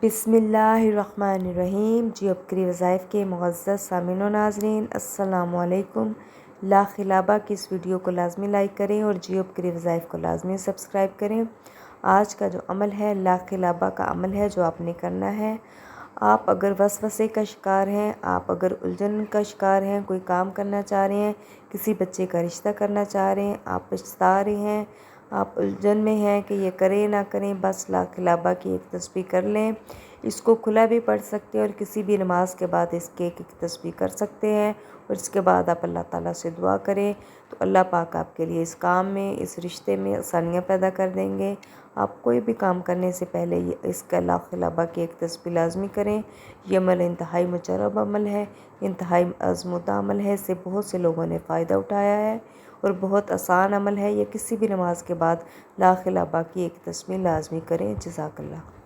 बिस्मिल्लाहिर्रहमानिर्रहीम। जियोब वज़ाइफ के मुअज़्ज़ज़ सामीन व नाज़रीन, अस्सलामु अलैकुम। ला खिलाबा की इस वीडियो को लाजमी लाइक करें और जियोब वज़ाइफ को लाजमी सब्सक्राइब करें। आज का जो अमल है ला खिलाबा का अमल है जो आपने करना है। आप अगर वसवसे का शिकार हैं, आप अगर उलझन का शिकार हैं, कोई काम करना चाह रहे हैं, किसी बच्चे का रिश्ता करना चाह रहे हैं, आप पछता रहे हैं, आप उलझन में हैं कि ये करें ना करें, बस ला खिलाबा की एक तस्बीह कर लें। इसको खुला भी पढ़ सकते हैं और किसी भी नमाज के बाद इसके एक तस्बीह कर सकते हैं और इसके बाद आप अल्लाह ताला से दुआ करें तो अल्लाह पाक आपके लिए इस काम में, इस रिश्ते में आसानियाँ पैदा कर देंगे। आप कोई भी काम करने से पहले ये इसका ला खिलाबा की एक तस्बीह लाजमी करें। ये अमल इंतहाई मुजर्रब अमल है, इंतहाई आज़मूदा अमल है। इससे बहुत से लोगों ने फ़ायदा उठाया है और बहुत आसान अमल है। ये किसी भी नमाज के बाद ला खिलाबा की एक तस्बीह लाजमी करें। जज़ाकल्लाह।